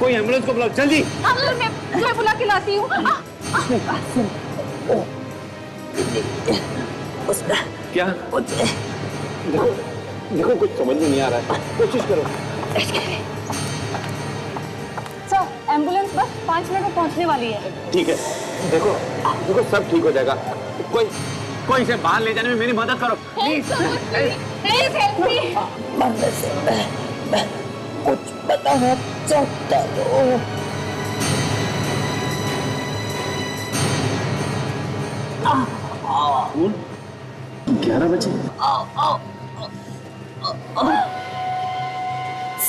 कोई एम्बुलेंस को बुलाओ जल्दी। मैं बुला के लाती हूँ। क्या? देखो कुछ समझ में नहीं आ रहा है, कोशिश करो। सर एम्बुलेंस बस 5 मिनट में पहुंचने वाली है। ठीक है, देखो देखो सब ठीक हो जाएगा। कोई इसे बाहर ले जाने में मेरी मदद करो प्लीज। Please help me. मरने से मैं कुछ बताना चाहता हूँ। 11 बजे।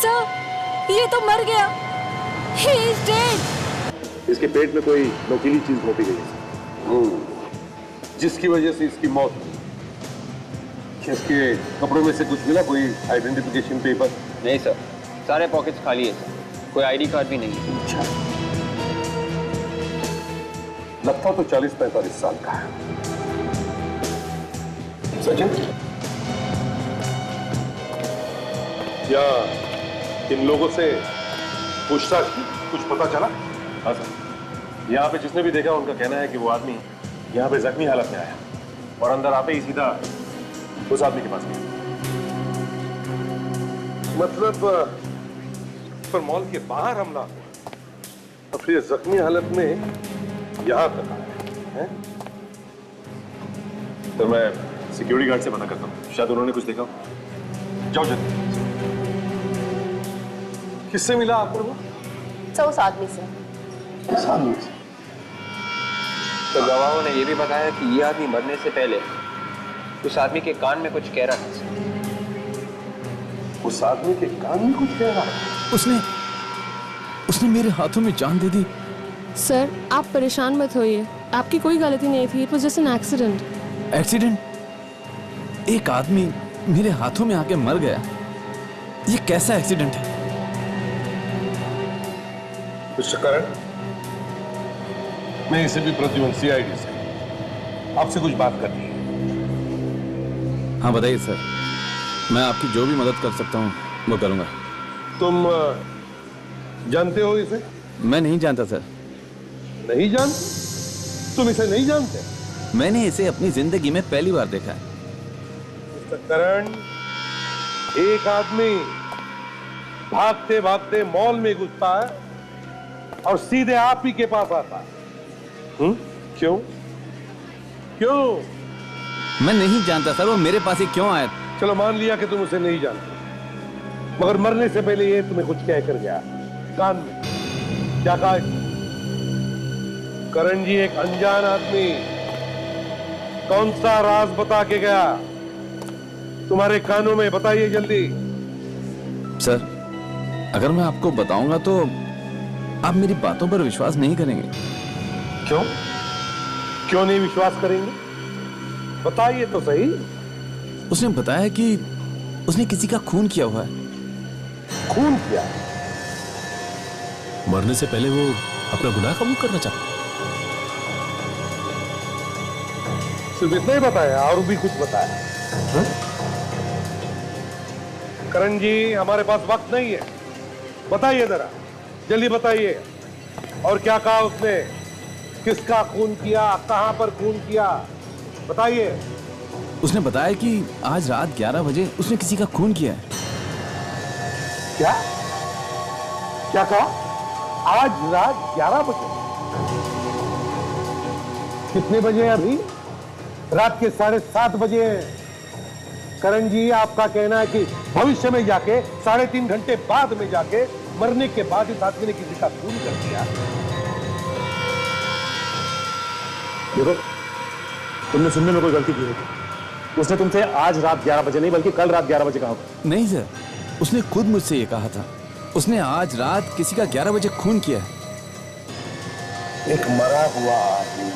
सर ये तो मर गया। He is dead। इसके पेट में कोई नोकीली चीज घोंपी गई है, जिसकी वजह से इसकी मौत हुई। इसके कपड़ों में से कुछ मिला, कोई आइडेंटिफिकेशन पेपर? नहीं सर, सारे पॉकेट्स खाली है सर, कोई आईडी कार्ड भी नहीं है। अच्छा, लगता तो 40-45 साल का है। सचिन, क्या इन लोगों से पूछताछ की, कुछ पता चला? हाँ सर, यहाँ पे जिसने भी देखा उनका कहना है कि वो आदमी यहाँ पे जख्मी हालत में आया और अंदर आते ही सीधा उस आदमी के पास गया। मतलब पर मॉल के बाहर हमला हुआ और फिर जख्मी हालत में यहाँ तक आया है। तो मैं सिक्योरिटी गार्ड से पता करता हूँ, शायद उन्होंने कुछ देखा। जाओ जल्दी। किससे मिला आपको वो? सर उस आदमी से। इस आदमी से? तो गवाहों ने यह भी बताया कि यह आदमी मरने से पहले उस आदमी के कान में कुछ कह रहा था। उस आदमी के कान में कुछ कह रहा है? उसने मेरे हाथों में जान दे दी। सर आप परेशान मत होइए, आपकी कोई गलती नहीं थी। It was just an accident. Accident? एक आदमी मेरे हाथों में आके मर गया, ये कैसा एक्सीडेंट है? मिस्टर करण, मैं इसे भी प्रद्युमन सीआईडी से आपसे कुछ बात करनी है। हाँ बताइए सर, मैं आपकी जो भी मदद कर सकता हूँ वो करूँगा। तुम जानते हो इसे? मैं नहीं जानता सर। नहीं जानते? तुम इसे नहीं जानते? मैंने इसे अपनी जिंदगी में पहली बार देखा है। मिस्टर करण, एक आदमी भागते भागते मॉल में घुसता है और सीधे आप ही के पास आता है। क्यों? क्यों? मैं नहीं जानता सर, वो मेरे पास ही क्यों आया? चलो मान लिया कि तुम उसे नहीं जानते, मगर मरने से पहले ये तुम्हें कुछ कह कर गया कान में। क्या कहा? करण जी, एक अनजान आदमी कौन सा राज बता के गया तुम्हारे कानों में? बताइए जल्दी। सर अगर मैं आपको बताऊंगा तो आप मेरी बातों पर विश्वास नहीं करेंगे। क्यों? क्यों नहीं विश्वास करेंगे? बताइए तो सही। उसने बताया कि उसने किसी का खून किया हुआ है। खून किया? मरने से पहले वो अपना गुनाह कबूल करना चाहता। सिर्फ इतना ही बताया और भी कुछ बताया? करण जी, हमारे पास वक्त नहीं है, बताइए जरा, जल्दी बताइए। और क्या कहा उसने? किसका खून किया, कहां पर खून किया, बताइए। उसने बताया कि आज रात 11 बजे उसने किसी का खून किया है। क्या? क्या कहा? आज रात 11 बजे? कितने बजे हैं अभी? रात के 7:30 बजे हैं। करण जी, आपका कहना है कि भविष्य में जाके 3.5 घंटे बाद में जाके मरने के बाद इस आदमी ने किसी का खून कर दिया। देखो, तुमने सुनने में कोई गलती की होगी। उसने तुमसे आज रात 11 बजे नहीं बल्कि कल रात 11 बजे कहा। नहीं सर, उसने खुद मुझसे ये कहा था। उसने आज रात किसी का 11 बजे खून किया है। एक मरा हुआ आदमी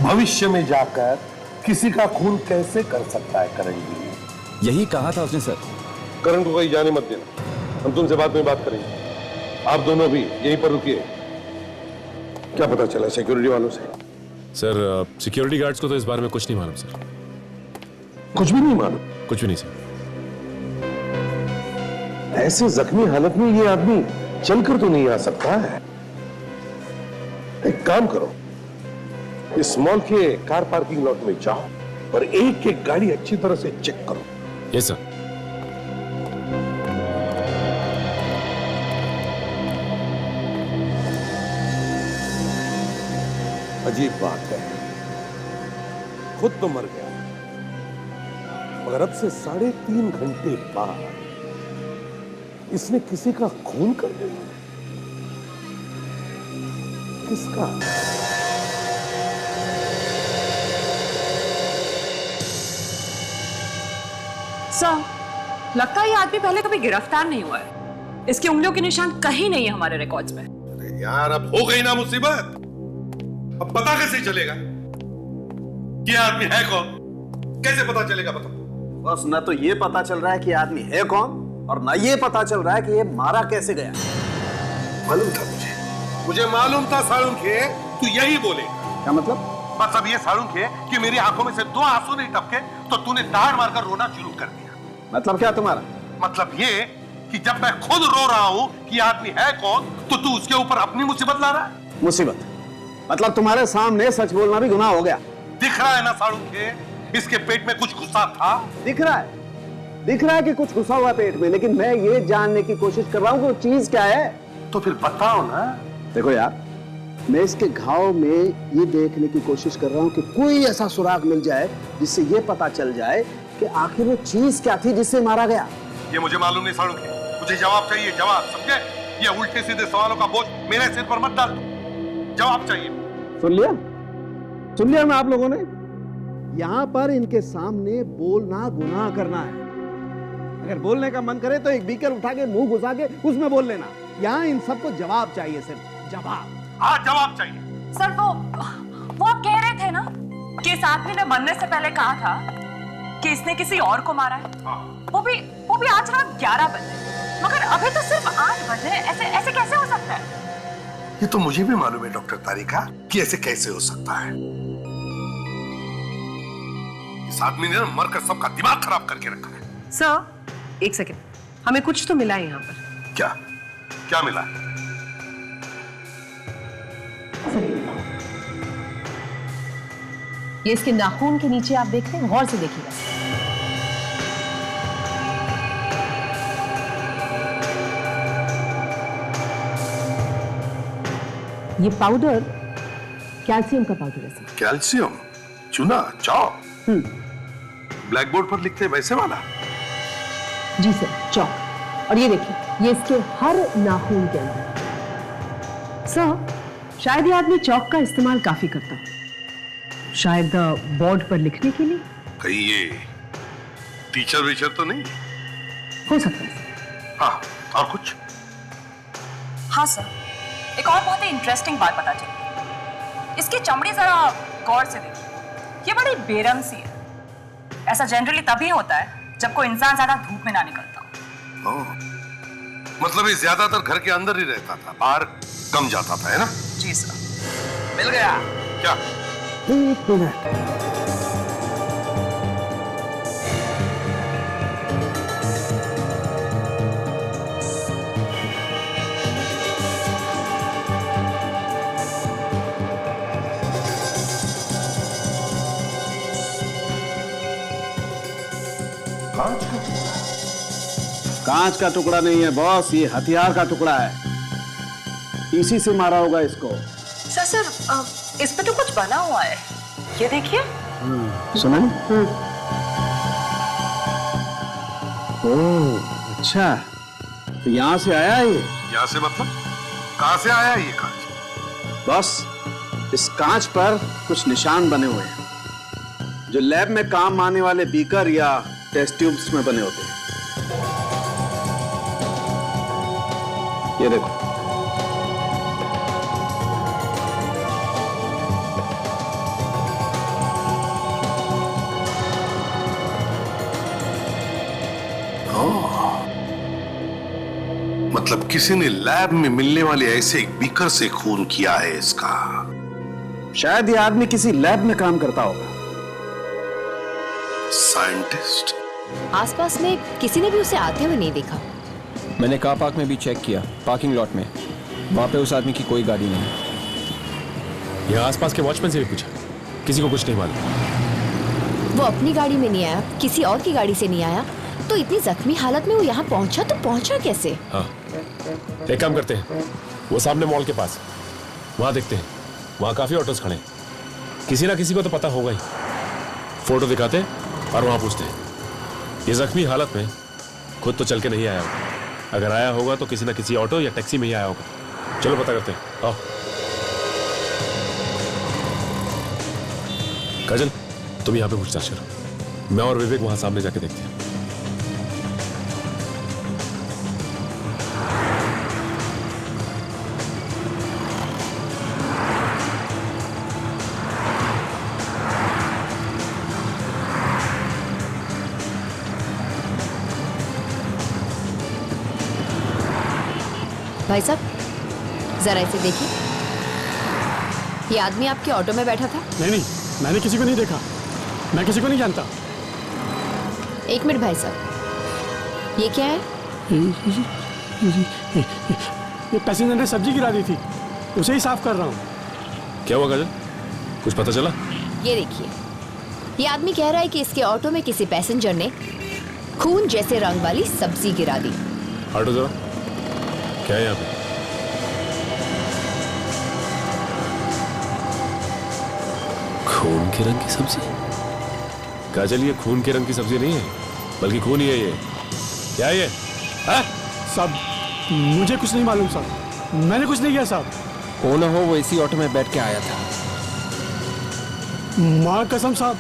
भविष्य में जाकर किसी का खून कैसे कर सकता है करण जी? यही कहा था उसने सर। करण को कहीं जाने मत देना, हम तुमसे बाद में बात करेंगे। आप दोनों भी यहीं पर रुकिए। क्या पता चला सिक्योरिटी वालों से? सर सिक्योरिटी गार्ड्स को तो इस बारे में कुछ नहीं मालूम सर। कुछ भी नहीं मालूम? कुछ भी नहीं सर। ऐसे जख्मी हालत में ये आदमी चलकर तो नहीं आ सकता है। एक काम करो, इस मॉल के कार पार्किंग लॉट में जाओ और एक एक गाड़ी अच्छी तरह से चेक करो। Yes sir. अजीब बात है, खुद तो मर गया मगर अब से 3.5 घंटे बाद इसने किसी का खून कर दिया। किसका? सर, लगता है ये आदमी पहले कभी गिरफ्तार नहीं हुआ है। इसकी उंगलियों के निशान कहीं नहीं है हमारे रिकॉर्ड्स में। अरे यार, अब हो गई ना मुसीबत। अब पता कैसे चलेगा कि आदमी है कौन? कैसे पता चलेगा बताओ? बस ना तो ये पता चल रहा है कि आदमी है कौन और ना ये पता चल रहा है कि ये मारा कैसे गया। मालूम था मुझे मालूम था साळुंखे, तू यही बोलेगा। क्या मतलब? बस अब ये साळुंखे कि मेरी आंखों में से 2 आंसू नहीं टपके तो तूने दाढ़ मारकर रोना शुरू कर दिया। मतलब क्या तुम्हारा? मतलब ये कि जब मैं खुद रो रहा हूं कि आदमी है कौन तो तू उसके ऊपर अपनी मुसीबत ला रहा है। मुसीबत मतलब तुम्हारे सामने सच बोलना भी गुनाह हो गया। दिख रहा है ना साळुंखे, इसके पेट में कुछ गुस्सा था। दिख रहा है कि कुछ घुसा हुआ है पेट में, लेकिन मैं ये जानने की कोशिश कर रहा हूं कि वो चीज क्या है। तो फिर बताओ ना। देखो यार, मैं इसके घाव में ये देखने की कोशिश कर रहा हूं कि कोई ऐसा सुराग मिल जाए जिससे ये पता चल जाए कि आखिर वो चीज क्या थी जिससे मारा गया। ये मुझे मालूम नहीं साळुंखे, मुझे जवाब चाहिए, जवाब, समझे? ये उल्टे सीधे सवालों का बोझ मेरे सिर पर मत डाल दो, जवाब चाहिए। सुन लिया ना आप लोगों ने? यहां पर इनके सामने बोलना गुनाह करना है। अगर बोलने का मन करे तो एक बीकर उठा के मुंह घुसा के उसमें बोल लेना। यहां इन सबको जवाब चाहिए, सिर्फ जवाब। हाँ, जवाब चाहिए। सर, वो आप कह रहे थे ना कि इस आदमी ने मरने से पहले कहा था कि इसने किसी और को मारा है। वो भी आज रात 11 बजे, मगर अभी तो सिर्फ 8 बजे। ऐसे कैसे हो सकता है? ये तो मुझे भी मालूम है डॉक्टर तारिका कि ऐसे कैसे हो सकता है। इस आदमी ने मरकर सबका दिमाग खराब करके रखा है। सर, एक सेकेंड, हमें कुछ तो मिला है यहाँ पर। क्या मिला? ये इसके नाखून के नीचे आप देख रहे हैं, गौर से देखिएगा। ये पाउडर कैल्शियम का पाउडर है सर। कैल्शियम? चूना? चौक? ब्लैक बोर्ड पर लिखते हैं वैसे वाला? जी सर, चौक। और ये देखिए, ये इसके हर नाखून के अंदर। सर, शायद ये आदमी चौक का इस्तेमाल काफी करता है, शायद बोर्ड पर लिखने के लिए। कहीं ये टीचर वीचर तो नहीं? हो सकता है। हाँ, और कुछ? हाँ सर, एक और बहुत ही इंटरेस्टिंग बात पता चली। इसकी चमड़ी जरा गौर से देखिए, ये बड़ी बेरंग सी है। ऐसा जनरली तभी होता है जब कोई इंसान ज्यादा धूप में ना निकलता हो। मतलब ये ज्यादातर घर के अंदर ही रहता था, बाहर कम जाता था, है ना? जी सर। मिल गया क्या? एक मिनट। कांच का टुकड़ा नहीं है बॉस, ये हथियार का टुकड़ा है। इसी से मारा होगा इसको। सर, इस पे तो कुछ बना हुआ है, ये देखिए। सुना? ओह, अच्छा, तो यहां से आया है ये? यहाँ से मतलब? कहां से आया ये कांच? बॉस, इस कांच पर कुछ निशान बने हुए हैं जो लैब में काम आने वाले बीकर या टेस्ट ट्यूब्स में बने होते हैं। ये देखो। मतलब किसी ने लैब में मिलने वाले ऐसे एक बीकर से खून किया है इसका। शायद ये आदमी किसी लैब में काम करता होगा। साइंटिस्ट? आसपास में किसी ने भी उसे आते हुए नहीं देखा। मैंने कार पार्क में भी चेक किया, पार्किंग लॉट में, वहां पे उस आदमी की कोई गाड़ी नहीं है। यहाँ आसपास के वॉचमैन से भी पूछा, किसी को कुछ नहीं मालूम। वो अपनी गाड़ी में नहीं आया, किसी और की गाड़ी से नहीं आया, तो इतनी जख्मी हालत में वो यहाँ पहुंचा तो पहुंचा कैसे? हाँ, एक काम करते हैं, वो सामने मॉल के पास, वहां देखते हैं, वहां काफी ऑटोस खड़े हैं, किसी ना किसी को तो पता होगा ही। फोटो दिखाते हैं और वहां पूछते हैं। ये जख्मी हालत में खुद तो चल के नहीं आया होगा, अगर आया होगा तो किसी ना किसी ऑटो या टैक्सी में ही आया होगा। चलो पता करते हैं, आओ। काजल, तुम यहाँ पे पूछताछ करो, मैं और विवेक वहां सामने जाके देखते हैं। भाई साहब, जरा इसे देखिए। ये आदमी आपके ऑटो में बैठा था? नहीं, मैंने किसी को नहीं देखा, मैं किसी को नहीं जानता। एक मिनट भाई साहब, ये क्या है? ये पैसेंजर ने सब्जी गिरा दी थी, उसे ही साफ कर रहा हूँ। क्या हुआ काजल, कुछ पता चला? ये देखिए, ये आदमी कह रहा है कि इसके ऑटो में किसी पैसेंजर ने खून जैसे रंग वाली सब्जी गिरा दी। हटो जरा, क्या है यहाँ पे? खून के रंग की सब्जी? काजल, ये खून के रंग की सब्जी नहीं है, बल्कि खून ही है ये। क्या है ये? साहब, मुझे कुछ नहीं मालूम साहब, मैंने कुछ नहीं किया साहब। हो ना हो वो इसी ऑटो में बैठ के आया था। माँ कसम साहब,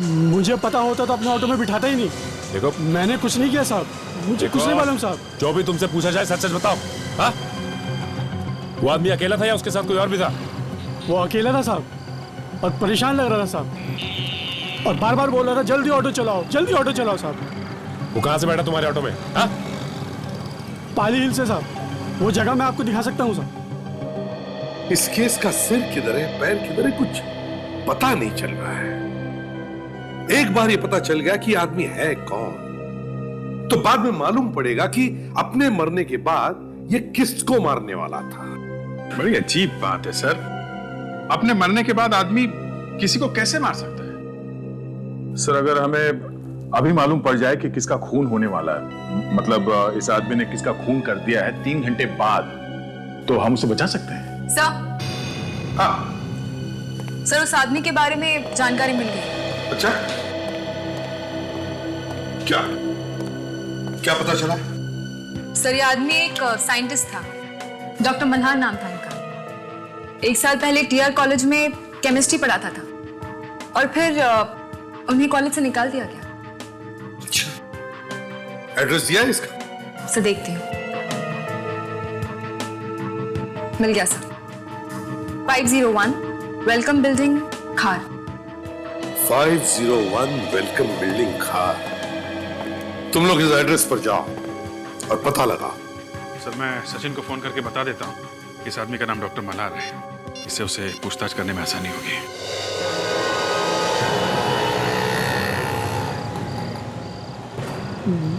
मुझे पता होता तो अपने ऑटो में बिठाता ही नहीं। देखो, मैंने कुछ नहीं किया साहब, मुझे कुछ नहीं मालूम साहब। जो भी तुमसे पूछा जाए सच सच बताओ। हाँ? वो आदमी अकेला था या उसके साथ कोई और भी था? वो अकेला था साहब, और परेशान लग रहा था साहब, और बार बार बोल रहा था जल्दी ऑटो चलाओ, जल्दी ऑटो चलाओ साहब। वो कहाँ से बैठा तुम्हारे ऑटो में? हाँ? पाली हिल से साहब, वो जगह मैं आपको दिखा सकता हूँ साहब। इस केस का सिर किधर है, पैर किधर है, कुछ पता नहीं चल रहा है। एक बार ये पता चल गया कि आदमी है कौन, तो बाद में मालूम पड़ेगा कि अपने मरने के बाद ये किसको मारने वाला था। बड़ी अजीब बात है सर, अपने मरने के बाद आदमी किसी को कैसे मार सकता है? सर, अगर हमें अभी मालूम पड़ जाए कि किसका खून होने वाला है, मतलब इस आदमी ने किसका खून कर दिया है 3 घंटे बाद, तो हम उसे बचा सकते हैं। सर, हाँ सर, उस आदमी के बारे में जानकारी मिल गई। अच्छा, क्या क्या पता चला? सर, ये आदमी एक साइंटिस्ट था, डॉक्टर मल्हार नाम था इनका। 1 साल पहले टीआर कॉलेज में केमिस्ट्री पढ़ाता था और फिर उन्हें कॉलेज से निकाल दिया गया। अच्छा, एड्रेस दिया है इसका? सर, देखती हूँ। मिल गया सर, 501 वेलकम बिल्डिंग, खार। 501 वेलकम बिल्डिंग, खार। तुम लोग इस एड्रेस पर जाओ और पता लगाओ। सर, मैं सचिन को फोन करके बता देता हूँ, इस आदमी का नाम डॉक्टर मल्हार है, इससे उसे पूछताछ करने में आसानी होगी।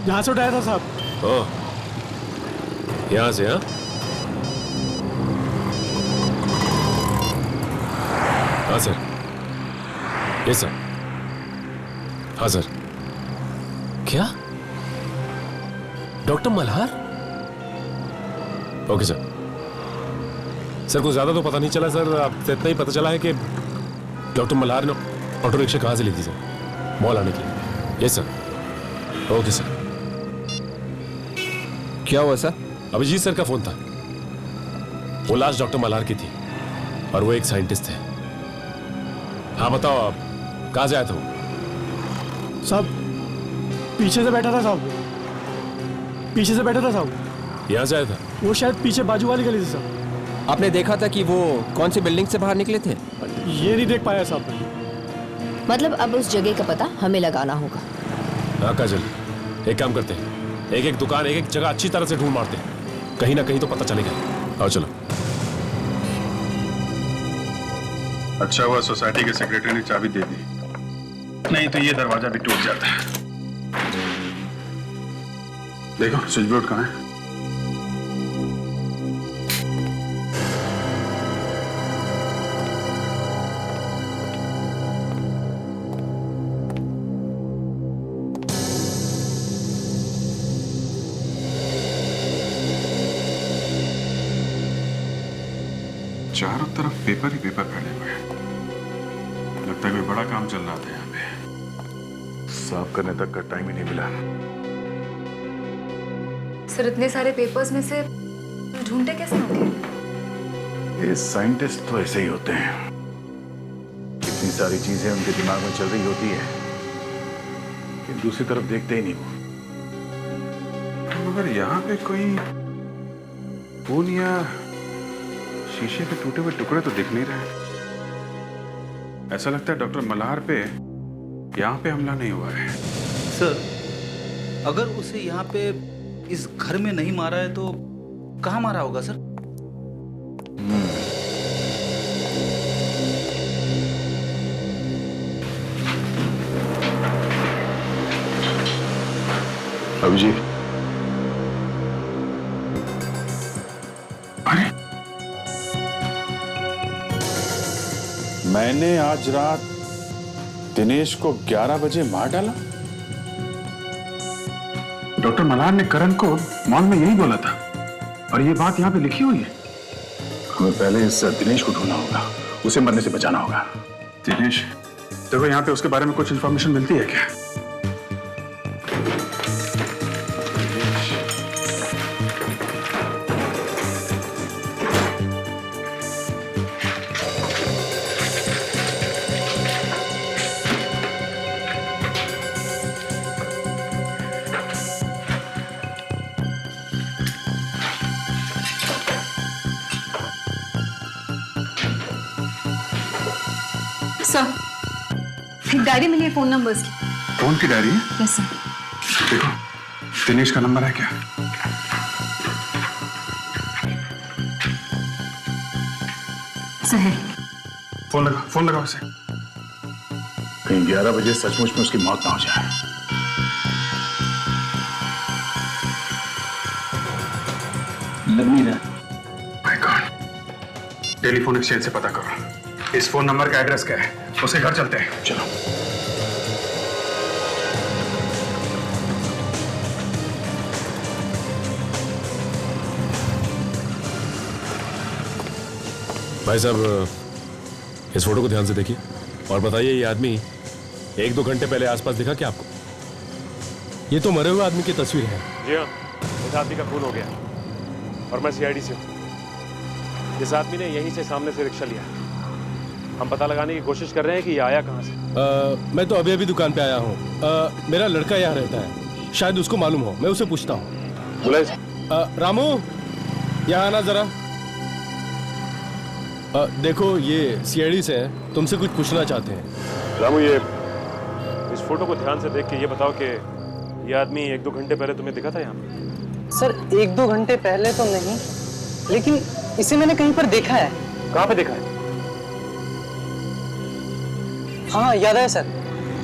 यहाँ से उठाया था साहब। यहाँ से? हाँ, हाँ सर, यस सर। हाँ सर। क्या? Doctor Malhar? Okay sir. Sir, कुछ ज्यादा तो पता नहीं चला सर, आपसे इतना ही पता चला है कि डॉक्टर मल्हार ने ऑटो रिक्शा कहाँ से ली थी सर, मॉल आने के लिए। Yes sir. Okay sir. क्या हुआ सर? अभिजीत सर का फोन था, वो लाश डॉक्टर मल्हार की थी और वो एक साइंटिस्ट थे। हाँ बताओ, आप कहाँ से आए थे? वो साहब पीछे से बैठा था साहब, पीछे से बैठा था साहब। यहाँ से आया था? वो शायद पीछे बाजू वाली गली से साहब। आपने देखा था कि वो कौन सी बिल्डिंग से बाहर निकले थे? ये नहीं देख पाया साहब। मतलब अब उस जगह का पता हमें लगाना होगा। हाँ काजल, एक काम करते हैं, एक एक दुकान, एक एक जगह अच्छी तरह से ढूंढ मारते हैं, कहीं ना कहीं तो पता चलेगा। आओ चलो। अच्छा हुआ सोसाइटी के सेक्रेटरी ने चाबी दे दी, नहीं तो ये दरवाजा भी टूट जाता है। देखो स्विच बोर्ड कहाँ है? चारों तरफ पेपर ही पेपर फैले हुए हैं। लगता है कोई बड़ा काम चल रहा था यहाँ पे। साफ करने तक का टाइम ही नहीं मिला। सर इतने सारे पेपर्स में से ढूंढते कैसे होंगे? ये साइंटिस्ट तो ऐसे ही होते हैं। इतनी सारी चीजें उनके दिमाग में चल रही होती है कि दूसरी तरफ देखते ही नहीं वो। मगर यहाँ पे कोई खून या शीशे के टूटे हुए टुकड़े तो दिख नहीं रहे। ऐसा लगता है डॉक्टर मल्हार पे यहाँ पे हमला नहीं हुआ है। सर, अगर उसे यहाँ पे इस घर में नहीं मारा है तो कहाँ मारा होगा सर? अभिजीत, अरे मैंने आज रात दिनेश को 11 बजे मार डाला। डॉक्टर मल्हार ने करण को मॉल में यही बोला था और ये बात यहाँ पे लिखी हुई है। हमें पहले इस दिनेश को ढूंढना होगा, उसे मरने से बचाना होगा। दिनेश, देखो यहाँ पे उसके बारे में कुछ इंफॉर्मेशन मिलती है क्या? सर, एक डायरी मिली है फोन नंबर्स की। फोन की डायरी है? Yes sir. देखो, दिनेश का नंबर है क्या? सर है। फोन लगाओ इसे। कहीं 11 बजे सचमुच में उसकी मौत ना हो जाए। लग नहीं रहा। माय गॉड, टेलीफोन एक्सचेंज से पता करो इस फोन नंबर का एड्रेस क्या है। उसके घर चलते हैं। चलो। भाई साहब, इस फोटो को ध्यान से देखिए और बताइए, ये आदमी 1-2 घंटे पहले आसपास दिखा क्या आपको? ये तो मरे हुए आदमी की तस्वीर है। जी हाँ, इस आदमी का खून हो गया और मैं सीआईडी से हूँ। इस आदमी ने यहीं से सामने से रिक्शा लिया। हम पता लगाने की कोशिश कर रहे हैं कि ये आया कहाँ से। मैं तो अभी दुकान पे आया हूँ। मेरा लड़का यहाँ रहता है, शायद उसको मालूम हो, मैं उसे पूछता हूँ। बुलाइए। रामू, यहाँ आना जरा। देखो, ये सीआईडी से हैं, तुमसे कुछ पूछना चाहते हैं। रामू, ये इस फोटो को ध्यान से देख के ये बताओ कि ये आदमी 1-2 घंटे पहले तुम्हें दिखा था यहाँ पे? सर, 1-2 घंटे पहले तो नहीं, लेकिन इसे मैंने कहीं पर देखा है। कहाँ पे देखा है? हाँ, याद है सर।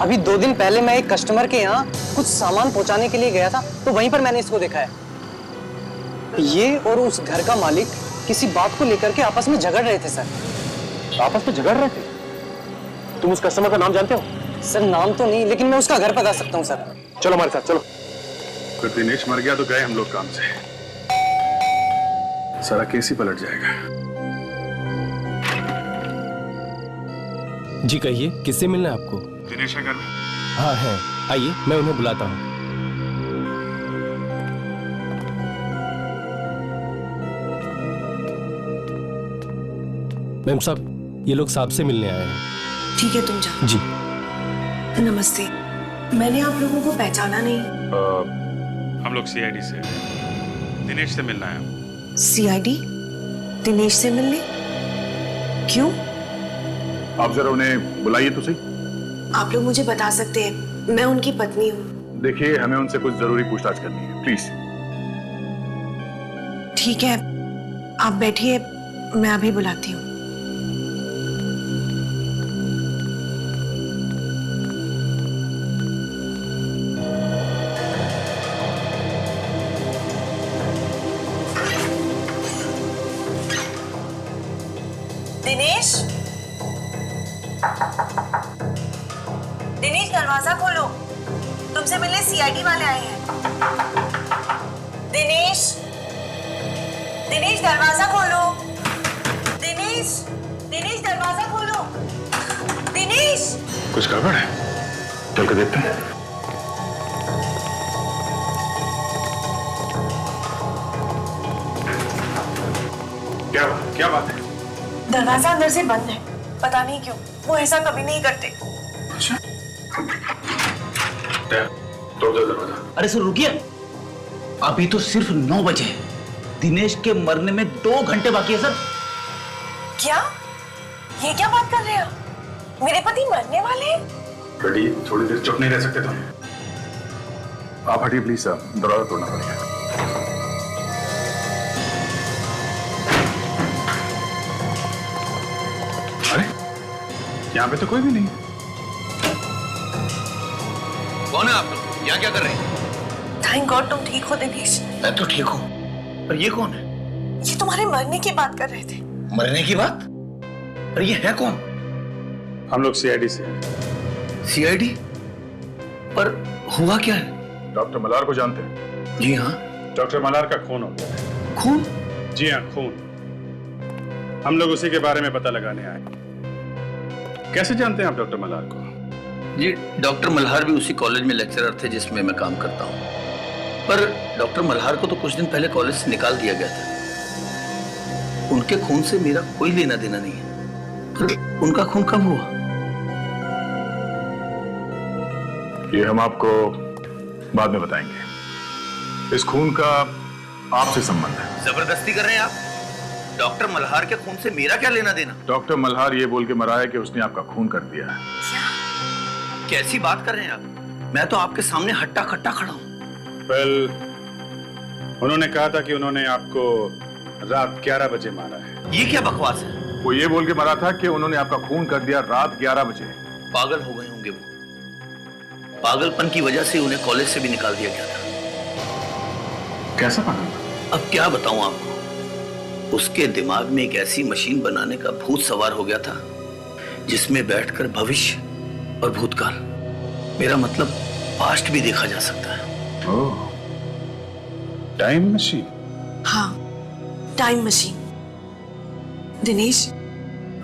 अभी 2 दिन पहले मैं एक कस्टमर के यहाँ कुछ सामान पहुंचाने के लिए गया था, तो वहीं पर मैंने इसको देखा है। ये और उस घर का मालिक किसी बात को लेकर के आपस में झगड़ रहे थे सर। आपस में झगड़ रहे थे? तुम उस कस्टमर का नाम जानते हो? सर, नाम तो नहीं, लेकिन मैं उसका घर बता सकता हूँ सर। चलो हमारे साथ, चलो। फिर दिनेश मर गया तो गए हम लोग काम से। सारा केस ही पलट जाएगा। जी कहिए, किससे मिलना है आपको? दिनेश है घर में? हाँ है, आइए मैं उन्हें बुलाता हूँ। मैम साहब, ये लोग साहब से मिलने आए हैं। ठीक है, तुम जाओ। जी। नमस्ते, मैंने आप लोगों को पहचाना नहीं। हम लोग सीआईडी से, दिनेश से मिलना है। सीआईडी? दिनेश से मिलने? क्यों? आप जरा उन्हें बुलाइए तो सही। आप लोग मुझे बता सकते हैं, मैं उनकी पत्नी हूँ। देखिए, हमें उनसे कुछ जरूरी पूछताछ करनी है, प्लीज। ठीक है, आप बैठिए, मैं अभी बुलाती हूँ। दिनेश, दिनेश दरवाजा खोलो, तुमसे मिलने सीआईडी वाले आए हैं। दिनेश, दिनेश दरवाजा खोलो, दिनेश, दिनेश दरवाजा खोलो, दिनेश। कुछ गड़बड़ है, चल के देखते हैं। क्या बात है? दरवाजा अंदर से बंद है, पता नहीं क्यों, वो ऐसा कभी नहीं करते। अच्छा, तोड़ दो दरवाजा। अरे सर रुकिए, अभी तो सिर्फ 9 बजे हैं। दिनेश के मरने में 2 घंटे बाकी है सर। क्या? ये क्या बात कर रहे हैं? मेरे पति मरने वाले हैं? बेटी थोड़ी देर चुप नहीं रह सकते तुम? आप हटिए प्लीज, दरवाजा तोड़ना पड़ेगा। अरे यहाँ पे तो कोई भी नहीं। कौन है आप लोग? यहाँ क्या कर रहे हैं? थैंक गॉड तुम ठीक हो दिनेश। मैं तो ठीक हूँ, पर ये कौन है? ये तुम्हारे मरने की बात कर रहे थे। मरने की बात? पर ये है कौन? हम लोग सीआईडी से हैं। सीआईडी? पर हुआ क्या है? डॉक्टर मल्हार को जानते हैं? जी हाँ। डॉक्टर मल्हार का खून हो गया है। खून? जी हाँ, खून। हम लोग उसी के बारे में पता लगाने आए। कैसे जानते हैं आप डॉक्टर मल्हार को? जी, डॉक्टर मल्हार भी उसी कॉलेज में लेक्चरर थे जिसमें मैं काम करता हूँ। पर डॉक्टर मल्हार को तो कुछ दिन पहले कॉलेज से निकाल दिया गया था। उनके खून से मेरा कोई लेना देना नहीं है। पर उनका खून कब हुआ? ये हम आपको बाद में बताएंगे। इस खून का आपसे संबंध है। जबरदस्ती कर रहे हैं आप? डॉक्टर मल्हार के खून से मेरा क्या लेना देना? डॉक्टर मल्हार ये बोल के मरा है कि उसने आपका खून कर दिया है। कैसी बात कर रहे हैं आप? मैं तो आपके सामने हट्टा खट्टा खड़ा हूँ। वेल, उन्होंने कहा था कि उन्होंने आपको रात 11 बजे मारा है। ये क्या बकवास है? वो ये बोल के मरा था कि उन्होंने आपका खून कर दिया रात 11 बजे। पागल हो गए होंगे वो। पागलपन की वजह से उन्हें कॉलेज से भी निकाल दिया गया था। कैसा पागल? अब क्या बताऊं आपको? उसके दिमाग में एक ऐसी मशीन बनाने का भूत सवार हो गया था जिसमें बैठकर भविष्य और भूतकाल, मेरा मतलब पास्ट भी देखा जा सकता है। ओह, टाइम मशीन? हाँ, टाइम मशीन। दिनेश,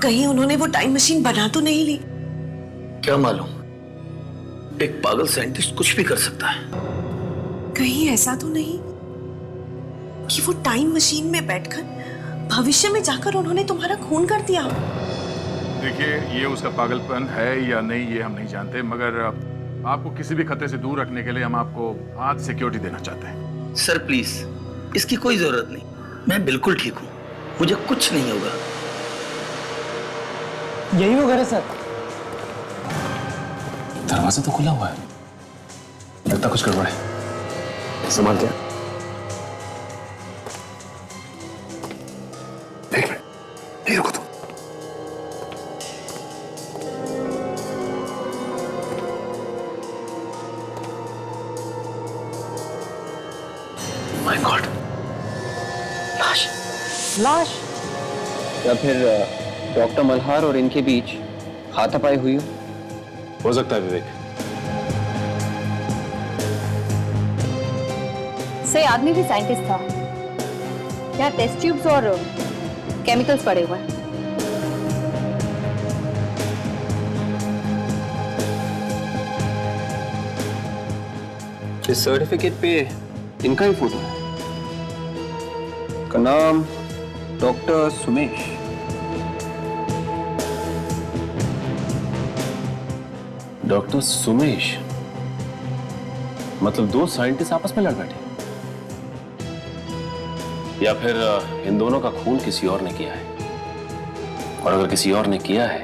कहीं उन्होंने वो टाइम मशीन बना तो नहीं ली? क्या मालूम, एक पागल साइंटिस्ट कुछ भी कर सकता है। कहीं ऐसा तो नहीं कि वो टाइम मशीन में बैठकर भविष्य में जाकर उन्होंने तुम्हारा खून कर दिया? देखिए, ये उसका पागलपन है या नहीं ये हम नहीं जानते, मगर आपको किसी भी खतरे से दूर रखने के लिए हम आपको आज सिक्योरिटी देना चाहते हैं। सर प्लीज, इसकी कोई जरूरत नहीं। मैं बिल्कुल ठीक हूँ, मुझे कुछ नहीं होगा। यही वो घर है सर। दरवाजा तो खुला हुआ है, लगता कुछ गड़बड़ है। संभाल के। एक मिनट, नहीं रुको तुम। माय गॉड, लाश। लाश? या फिर डॉक्टर मल्हार और इनके बीच हाथापाई हुई हो सकता है विवेक। से आदमी भी साइंटिस्ट था। यहाँ टेस्ट ट्यूब्स और केमिकल्स पड़े हुए हैं। इस सर्टिफिकेट पे इनका ही फोटो है। का नाम डॉक्टर सुमेश। डॉक्टर सुमेश? मतलब 2 साइंटिस्ट आपस में लड़ बैठे? या फिर इन दोनों का खून किसी और ने किया है? और अगर किसी और ने किया है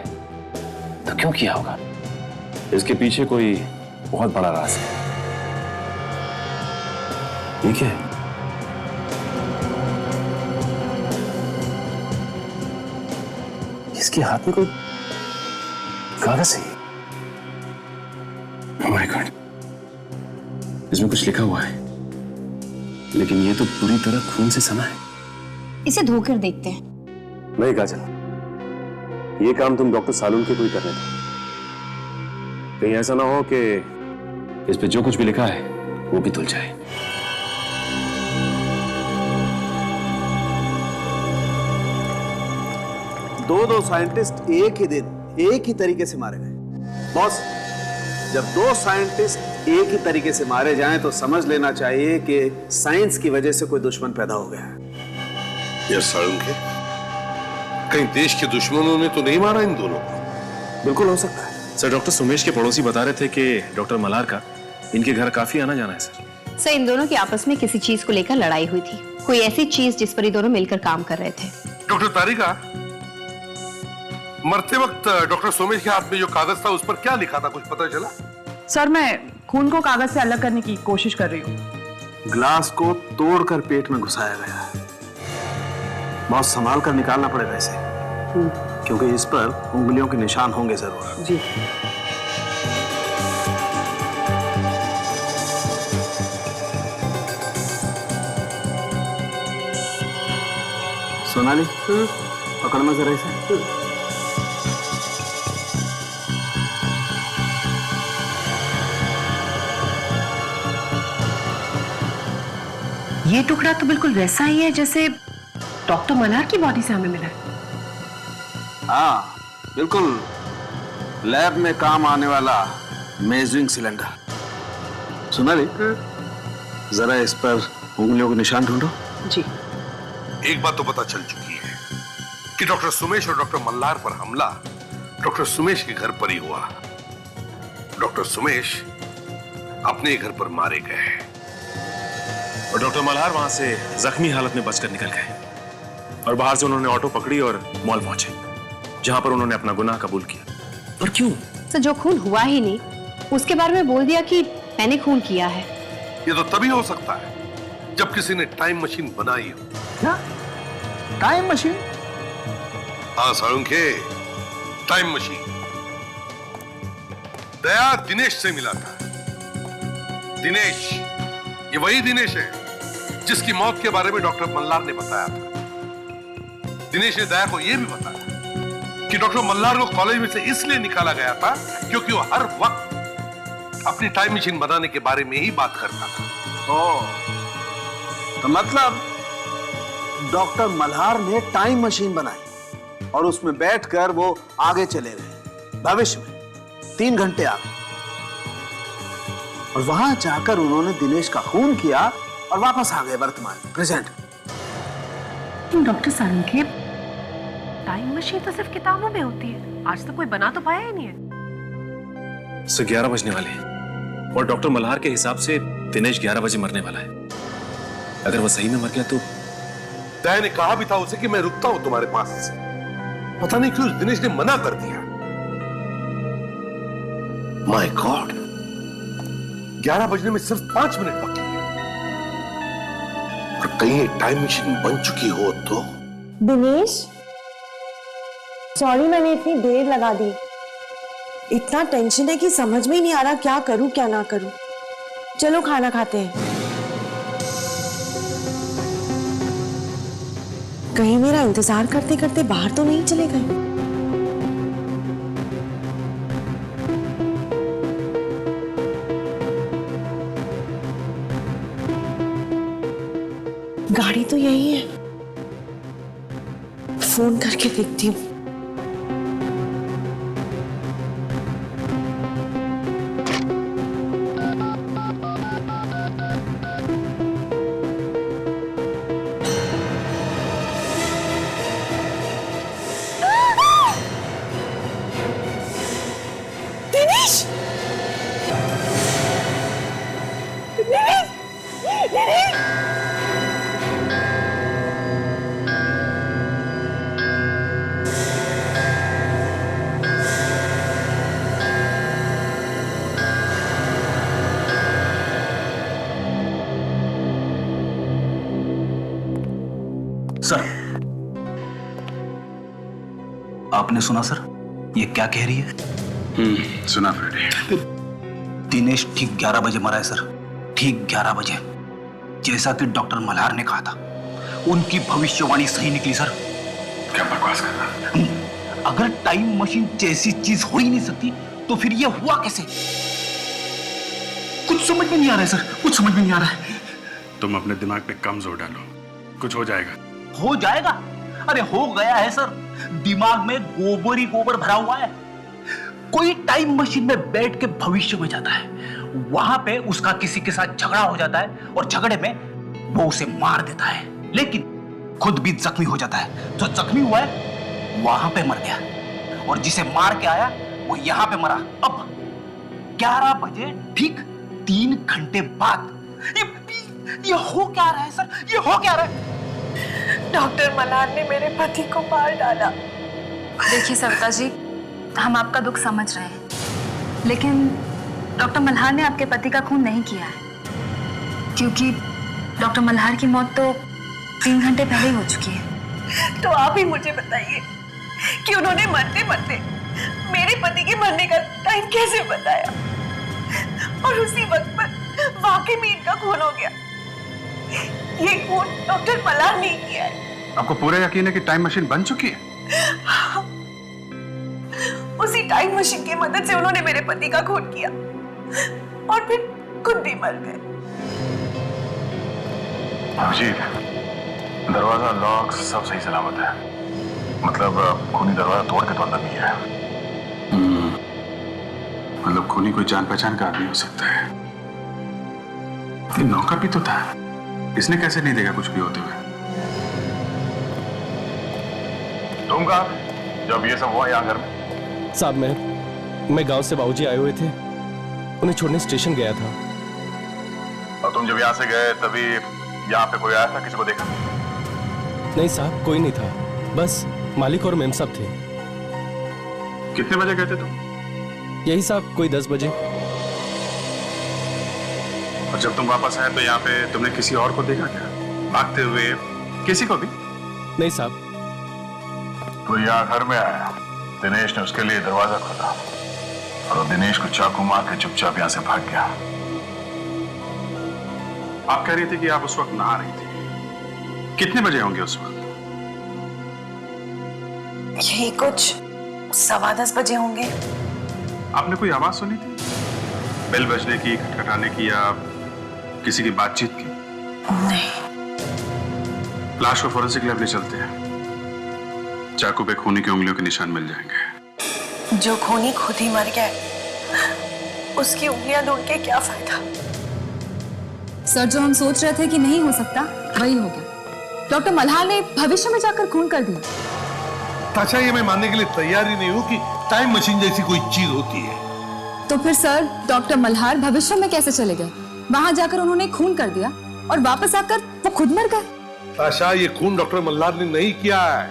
तो क्यों किया होगा? इसके पीछे कोई बहुत बड़ा राज है। ठीक है, इसके हाथ में कोई कागज है। Oh my God, इसमें कुछ लिखा हुआ है, लेकिन ये तो पूरी तरह खून से सना है। इसे धोकर देखते हैं। नहीं काजल, ये काम तुम डॉक्टर सालून के कोई करने दो। कहीं ऐसा ना हो कि इस पे जो कुछ भी लिखा है वो भी धुल जाए। दो साइंटिस्ट एक ही दिन एक ही तरीके से मारे गए। बॉस, जब दो साइंटिस्ट एक ही तरीके से मारे जाएं तो समझ लेना चाहिए कि साइंस की वजह से कोई दुश्मन पैदा हो गया है। यार सालून के कहीं देश के दुश्मनों ने तो नहीं मारा इन दोनों को? बिल्कुल हो सकता है सर। डॉक्टर सुमेश के पड़ोसी बता रहे थे कि डॉक्टर मल्हार का इनके घर काफी आना जाना है सर। सर, इन दोनों की आपस में किसी चीज को लेकर लड़ाई हुई थी, कोई ऐसी चीज जिस पर ये दोनों मिलकर काम कर रहे थे। डॉक्टर तारिका, मरते वक्त डॉक्टर सोमेश के हाथ में जो कागज था उस पर क्या लिखा था, कुछ पता चला? सर, मैं खून को कागज से अलग करने की कोशिश कर रही हूँ। ग्लास को तोड़कर पेट में घुसाया गया है। बहुत संभाल कर निकालना पड़ेगा इसे, क्योंकि इस पर उंगलियों के निशान होंगे जरूर। जी। सोनाली, पकड़ना जरा इसे। ये टुकड़ा तो बिल्कुल वैसा ही है जैसे डॉक्टर मल्हार की बॉडी से हमें मिला है। हाँ, बिल्कुल लैब में काम आने वाला मेजरिंग सिलेंडर। सोनाली, जरा इस पर उंगलियों के निशान ढूंढो। जी। एक बात तो पता चल चुकी है कि डॉक्टर सुमेश और डॉक्टर मल्हार पर हमला डॉक्टर सुमेश के घर पर ही हुआ। डॉक्टर सुमेश अपने घर पर मारे गए और डॉक्टर मल्हार वहां से जख्मी हालत में बचकर निकल गए और बाहर से उन्होंने ऑटो पकड़ी और मॉल पहुंचे, जहां पर उन्होंने अपना गुनाह कबूल किया। और क्यों? सर, जो खून हुआ ही नहीं उसके बारे में बोल दिया कि मैंने खून किया है। ये तो तभी हो सकता है जब किसी ने टाइम मशीन बनाई हो। क्या टाइम मशीन? हाँ साळुंखे, टाइम मशीन। दया दिनेश से मिला था। दिनेश, ये वही दिनेश है जिसकी मौत के बारे में डॉक्टर मल्हार ने बताया था। दिनेश ने दया को यह भी बताया कि डॉक्टर मल्हार को कॉलेज में से इसलिए निकाला गया था क्योंकि वो हर वक्त अपनी टाइम मशीन बनाने के बारे में ही बात करता था। तो मतलब डॉक्टर मल्हार ने टाइम मशीन बनाई और उसमें बैठकर वो आगे चले गए भविष्य में 3 घंटे आगे, और वहां जाकर उन्होंने दिनेश का खून किया और वापस आ गए वर्तमान present. Doctor Salunkhe, time machine तो सिर्फ किताबों में होती है, आज तक कोई बना तो पाया ही नहीं है। सो 11 बजने वाले हैं और डॉक्टर मल्हार के हिसाब से दिनेश 11 बजे मरने वाला है। अगर वो सही में मर गया तो? दया ने कहा भी था उसे कि मैं रुकता हूं तुम्हारे पास। पता नहीं क्यों दिनेश ने मना कर दिया। माय गॉड, 11 बजने में सिर्फ 5 मिनट बाकी है और कहीं एक टाइम मशीन बन चुकी हो तो? दिनेश, सॉरी मैंने इतनी देर लगा दी। इतना टेंशन है कि समझ में ही नहीं आ रहा क्या करूं क्या ना करूं। चलो खाना खाते हैं। कहीं मेरा इंतजार करते करते बाहर तो नहीं चले गए? गाड़ी तो यही है, फोन करके देखती हूँ। सर, आपने सुना सर ये क्या कह रही है? सुना फ्रेडी। दिनेश ठीक 11 बजे मरा है सर, ठीक 11 बजे, जैसा कि डॉक्टर मल्हार ने कहा था। उनकी भविष्यवाणी सही निकली सर। क्या बकवास कर रहा है? अगर टाइम मशीन जैसी चीज हो ही नहीं सकती तो फिर ये हुआ कैसे? कुछ समझ में नहीं आ रहा है सर, कुछ समझ में नहीं आ रहा है। तुम अपने दिमाग पे कम जोर डालो, कुछ हो जाएगा। हो जाएगा? अरे हो गया है सर, दिमाग में गोबर ही गोबर भरा हुआ है। कोई टाइम मशीन में बैठ के भविष्य में जाता है, वहां पे उसका किसी के साथ झगड़ा हो जाता है और झगड़े में वो उसे मार देता है, लेकिन खुद भी जख्मी हो जाता है। जो जख्मी हुआ है वहां पे मर गया और जिसे मार के आया वो यहां पे मरा। अब 11 बजे ठीक 3 घंटे बाद ये हो क्या रहा है सर? ये हो क्या रहा है? डॉक्टर मल्हार ने मेरे पति को मार डाला। देखिए सविता जी, हम आपका दुख समझ रहे हैं, लेकिन डॉक्टर मल्हार ने आपके पति का खून नहीं किया है, क्योंकि डॉक्टर मल्हार की मौत तो 3 घंटे पहले ही हो चुकी है। तो आप ही मुझे बताइए कि उन्होंने मरते मरते मेरे पति के मरने का टाइम कैसे बताया, और उसी वक्त पर वाकई में इनका खून हो गया। ये खून डॉक्टर मल्हार ने किया है। आपको पूरा यकीन है कि टाइम मशीन बन चुकी है? हाँ। उसी टाइम मशीन की मदद से उन्होंने मेरे पति का खून किया और फिर खुद भी मर गए। अभिजीत, दरवाजा लॉक सब सही सलामत है, मतलब खूनी दरवाजा तोड़ के तो अंदर नहीं है। मतलब खूनी कोई जान पहचान का आदमी हो सकता है। ये नौका भी तो था, इसने कैसे नहीं देखा कुछ भी होते हुए? तुम कहा जब ये सब हुआ यहाँ घर में? साहब मैं गांव से बाबूजी आए हुए थे, उन्हें छोड़ने स्टेशन गया था। और तुम जब यहाँ से गए तभी यहाँ पे कोई आया था? किसी को देखा? नहीं साहब, कोई नहीं था, बस मालिक और मेम साहब थे। कितने बजे गए थे तुम? यही साहब कोई 10 बजे। और जब तुम वापस आए तो यहाँ पे तुमने किसी और को देखा क्या, भागते हुए? किसी को भी? नहीं साहब। तो यहाँ घर में आया, दिनेश ने उसके लिए दरवाजा खोला और दिनेश को चाकू मार के चुपचाप यहाँ से भाग गया। आप कह रही थी कि आप उस वक्त नहा रही थी, कितने बजे होंगे उस वक्त? यही कुछ 10:15 बजे होंगे। आपने कोई आवाज सुनी थी, बेल बजने की, खटखटाने की, या किसी की बातचीत की? नहीं। लाश को फोरेंसिक लैब ले चलते हैं, चाकू पे खूनी की उंगलियों के निशान मिल जाएंगे। जो खूनी खुद ही मर गया, उसकी उंगलियां ढूंढ के क्या फायदा? सर, जो हम सोच रहे थे कि नहीं हो सकता वही हो गया। डॉक्टर मल्हार ने भविष्य में जाकर खून कर दिया। ताशा, ये मैं मानने के लिए तैयार ही नहीं हूँ कि टाइम मशीन जैसी कोई चीज होती है। तो फिर सर, डॉक्टर मल्हार भविष्य में कैसे चले गए? वहां जाकर उन्होंने खून कर दिया और वापस आकर वो खुद मर गए। ताशा, ये खून डॉक्टर मल्हार ने नहीं किया है,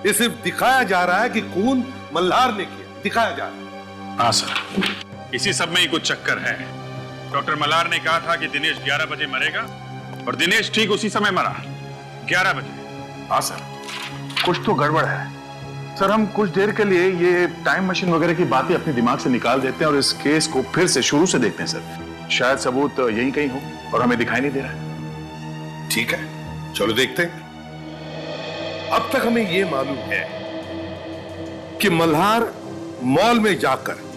ये सिर्फ दिखाया जा रहा है कि खून मल्हार ने किया, दिखाया जा रहा है। हाँ सर, इसी सब में ही कुछ चक्कर है। डॉक्टर मल्हार ने कहा था कि दिनेश 11 बजे मरेगा और दिनेश ठीक उसी समय मरा, 11 बजे। हाँ सर, कुछ तो गड़बड़ है सर। हम कुछ देर के लिए ये टाइम मशीन वगैरह की बातें अपने दिमाग से निकाल देते हैं और इस केस को फिर से शुरू से देखते हैं सर। शायद सबूत यहीं कहीं हो और हमें दिखाई नहीं दे रहा है। ठीक है, चलो देखते हैं। अब तक हमें यह मालूम है कि मल्हार मॉल में जाकर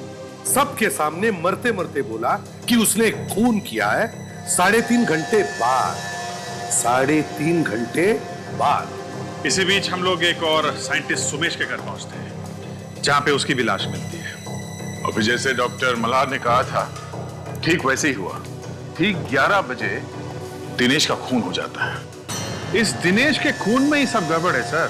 सबके सामने मरते मरते बोला कि उसने खून किया है 3.5 घंटे बाद। 3.5 घंटे बाद। इसी बीच हम लोग एक और साइंटिस्ट सुमेश के घर पहुंचते हैं, जहां पे उसकी भी लाश मिलती है। और फिर जैसे डॉक्टर मल्हार ने कहा था ठीक वैसे ही हुआ। ठीक 11 बजे दिनेश का खून हो जाता है। इस दिनेश के खून में ही सब गड़बड़ है सर,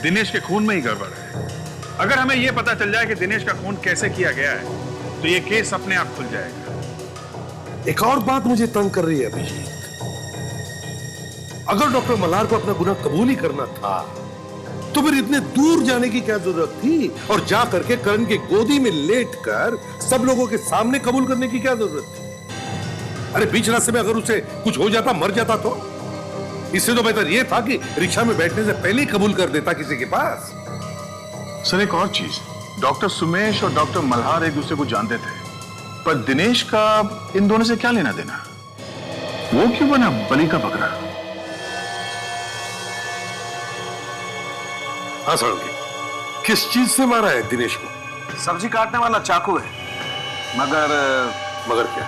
दिनेश के खून में ही गड़बड़ है। अगर हमें यह पता चल जाए कि दिनेश का खून कैसे किया गया है तो ये केस अपने आप खुल जाएगा। एक और बात मुझे तंग कर रही है अभिजीत, अगर डॉक्टर मल्हार को अपना गुनाह कबूल ही करना था तो फिर इतने दूर जाने की क्या जरूरत थी, और जा करके करण के गोदी में लेटकर सब लोगों के सामने कबूल करने की क्या जरूरत थी? अरे बीच रास्ते में अगर उसे कुछ हो जाता, मर जाता तो? इससे तो बेहतर यह था कि रिक्शा में बैठने से पहले ही कबूल कर देता किसी के पास। सर एक और चीज, डॉक्टर सुमेश और डॉक्टर मल्हार एक दूसरे को जानते थे, पर दिनेश का इन दोनों से क्या लेना देना? वो क्यों बना बलि का बकरा? हाँ सरोगी, किस चीज से मारा है दिनेश को? सब्जी काटने वाला चाकू है, मगर क्या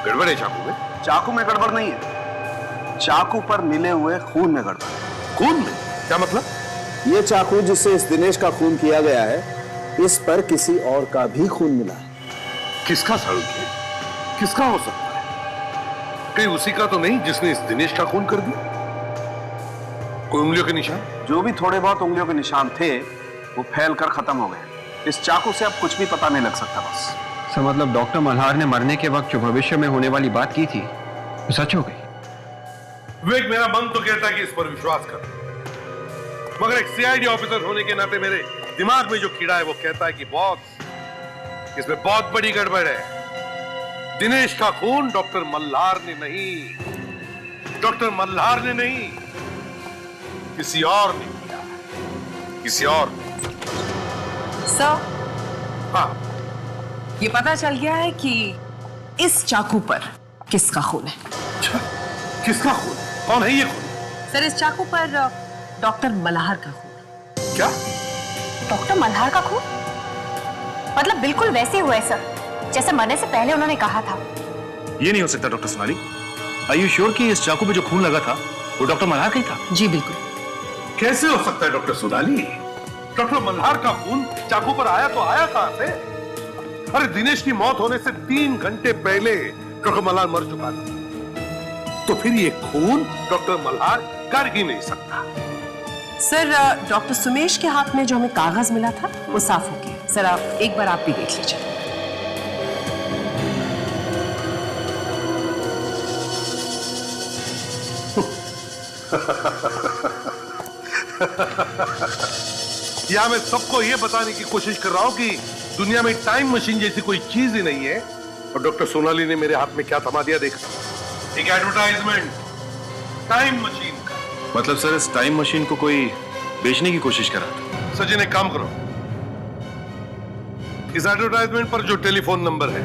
गड़बड़ है चाकू में? चाकू में गड़बड़ नहीं है, चाकू पर मिले हुए खून में गड़बड़ है। खून में? क्या मतलब? ये चाकू जिससे इस दिनेश का खून किया गया है, इस पर किसी और का भी खून मिला है। किसका सारुण है? किसका हो सकता है? कहीं उसी का तो नहीं जिसने इस दिनेश का खून कर दिया? कोई उंगलियों के निशान? जो भी थोड़े बहुत उंगलियों के निशान थे वो फैल कर खत्म हो गए। इस चाकू से अब कुछ भी पता नहीं लग सकता बस। सर मतलब डॉक्टर मल्हार ने मरने के वक्त जो भविष्य में होने वाली बात की थी वो सच हो गई? विवेक, मेरा मन तो कहता है कि इस पर विश्वास कर, मगर एक सीआईडी ऑफिसर होने के नाते मेरे दिमाग में जो कीड़ा है वो कहता है कि बॉस, इसमें बहुत बड़ी गड़बड़ है। दिनेश का खून डॉक्टर मल्हार ने नहीं, डॉक्टर मल्हार ने नहीं, किसी और ने किया, किसी और ने। सर, हाँ, ये पता चल गया है कि इस चाकू पर किसका खून है। किसका खून? कौन है ये खून? सर, इस चाकू पर डॉक्टर मल्हार का खून। क्या? डॉक्टर मल्हार का खून? मतलब बिल्कुल वैसे हुआ है सर, जैसे मरने से पहले उन्होंने कहा था। ये नहीं हो सकता doctor Sonali. Are you sure कि इस चाकू पे जो खून लगा था वो डॉक्टर मल्हार का ही था? जी बिल्कुल। कैसे हो सकता है डॉक्टर सोनाली? डॉक्टर मल्हार का खून चाकू पर आया तो आया कहां से? अरे दिनेश की मौत होने से 3 घंटे पहले डॉक्टर मल्हार मर चुका था, तो फिर ये खून डॉक्टर मल्हार कर ही नहीं सकता। सर, डॉक्टर सुमेश के हाथ में जो हमें कागज मिला था वो साफ हो गया। सर, आप एक बार आप भी देख लीजिए। या मैं सबको यह बताने की कोशिश कर रहा हूं कि दुनिया में टाइम मशीन जैसी कोई चीज ही नहीं है। और डॉक्टर सोनाली ने मेरे हाथ में क्या थमा दिया देखा? एक एडवर्टाइजमेंट टाइम मशीन का। मतलब सर इस टाइम मशीन को कोई बेचने की कोशिश कर रहा था? सचिन, एक काम करो, इस एडवर्टाइजमेंट पर जो टेलीफोन नंबर है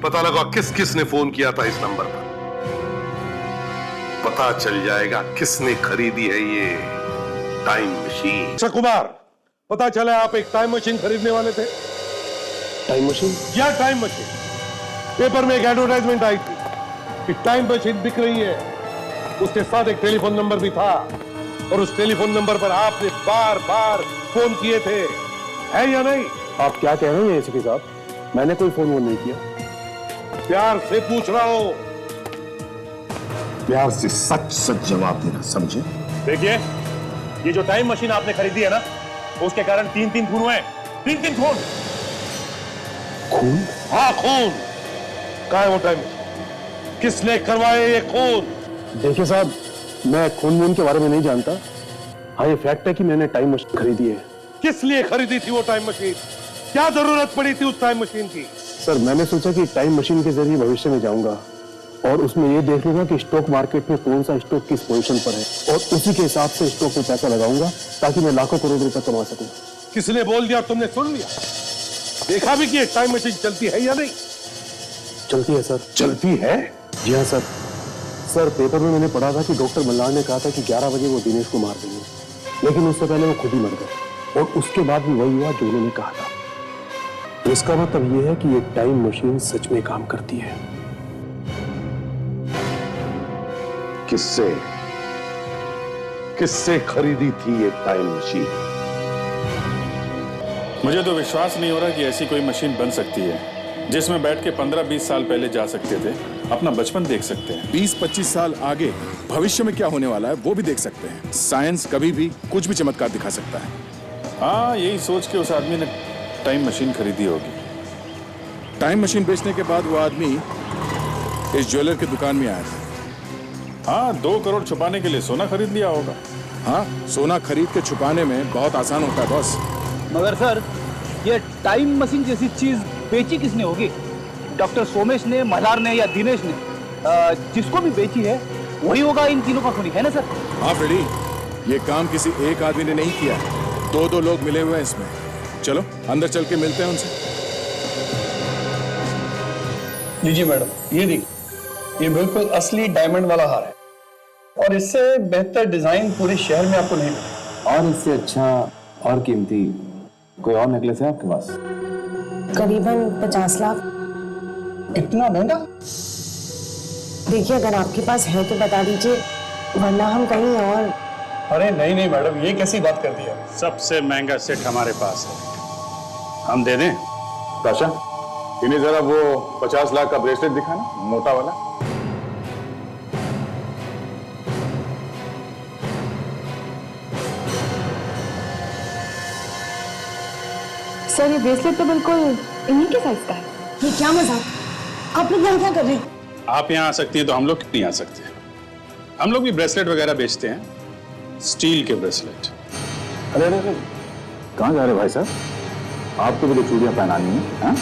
पता लगा किस किस ने फोन किया था इस नंबर पर। पता चल जाएगा किसने खरीदी है ये टाइम मशीन। अच्छा कुमार, पता चला आप एक टाइम मशीन खरीदने वाले थे? Time machine? क्या टाइम मशीन? पेपर में एक एडवर्टाइजमेंट आई थी कि टाइम मशीन बिक रही है। उसके साथ एक टेलीफोन नंबर भी था और उस टेलीफोन नंबर पर आपने बार बार फोन किए थे, है या नहीं? आप क्या कह रहे हैं एसीपी साहब? मैंने कोई फोन नहीं किया। प्यार से पूछ रहा हूं, प्यार से सच सच जवाब देना, समझे? देखिए, ये जो टाइम मशीन आपने खरीदी है ना, उसके कारण 3-3 खून हुए। 3-3 खून। खून? हाँ, खून। कहाँ है वो टाइम मशीन? किसने करवाए ये खून? देखिए साहब, मैं खून वून के बारे में नहीं जानता। हाँ, ये फैक्ट है कि मैंने टाइम मशीन खरीदी है। किस लिए खरीदी थी वो टाइम मशीन? क्या जरूरत पड़ी थी उस टाइम मशीन की? सर, मैंने सोचा कि टाइम मशीन के जरिए भविष्य में जाऊंगा और उसमें ये देख लूंगा कि स्टॉक मार्केट में कौन सा स्टॉक किस पोजीशन पर है और उसी के हिसाब से स्टॉक में पैसा लगाऊंगा ताकि मैं लाखों करोड़ रुपए कमा सकूं। किसने बोल दिया, तुमने सुन लिया? देखा भी कि टाइम मशीन चलती है या नहीं? चलती है सर। चलती है? जी हाँ सर। सर, पेपर में मैंने पढ़ा था कि डॉक्टर मल्हार ने कहा था कि 11 बजे वो दिनेश को मार देंगे, लेकिन उससे पहले वो खुद ही मर गए और उसके बाद भी वही हुआ जो उन्होंने कहा था। तो इसका मतलब ये है कि ये टाइम मशीन सच में काम करती है। किससे किससे खरीदी थी ये टाइम मशीन? मुझे तो विश्वास नहीं हो रहा कि ऐसी कोई मशीन बन सकती है जिसमें बैठ के 15-20 साल पहले जा सकते थे, अपना बचपन देख सकते हैं। 20-25 साल आगे भविष्य में क्या होने वाला है वो भी देख सकते हैं। साइंस कभी भी कुछ भी चमत्कार दिखा सकता है। हाँ, यही सोच के उस आदमी ने टाइम मशीन खरीदी होगी। टाइम मशीन बेचने के बाद वो आदमी इस ज्वेलर की दुकान में आया था। हाँ, 2 करोड़ छुपाने के लिए सोना खरीद लिया होगा। हाँ, सोना खरीद के छुपाने में बहुत आसान होता है बॉस। मगर सर, ये टाइम मशीन जैसी चीज बेची किसने होगी? डॉक्टर सोमेश ने, मल्हार ने या दिनेश ने? जिसको भी बेची है वही होगा इन तीनों का खूनी, है ना सर? हाँ फ्रेडी, ये काम किसी एक आदमी ने नहीं किया है, 2-2 लोग मिले हुए हैं इसमें। चलो अंदर चल के मिलते हैं उनसे। लीजिए मैडम, ये देखिए, ये बिल्कुल असली डायमंड वाला हार है और इससे बेहतर डिजाइन पूरे शहर में आपको नहीं मिलेगा। और इससे अच्छा और कीमती कोई और नेकलेस है आपके पास? करीबन 50 लाख। इतना महंगा? देखिए अगर आपके पास है तो बता दीजिए, वरना हम कहीं और। अरे नहीं नहीं मैडम, ये कैसी बात कर दी है? सबसे महंगा सेट हमारे पास है, हम दे दें। ताशा, इन्हें जरा वो 50 लाख का ब्रेसलेट दिखाना, मोटा वाला। सर ये ब्रेसलेट तो बिल्कुल इन्हीं के साइज का है। ये क्या मजाक, आप लोग यहाँ क्या कर रहे हैं? आप यहाँ आ सकती हैं तो हम लोग नहीं आ सकते। हम लोग भी ब्रेसलेट वगैरह बेचते हैं, स्टील के ब्रेसलेट। अरे अरे अरे, कहाँ जा रहे भाई साहब? आपको भी तो चूड़ियां पहनानी है, हाँ?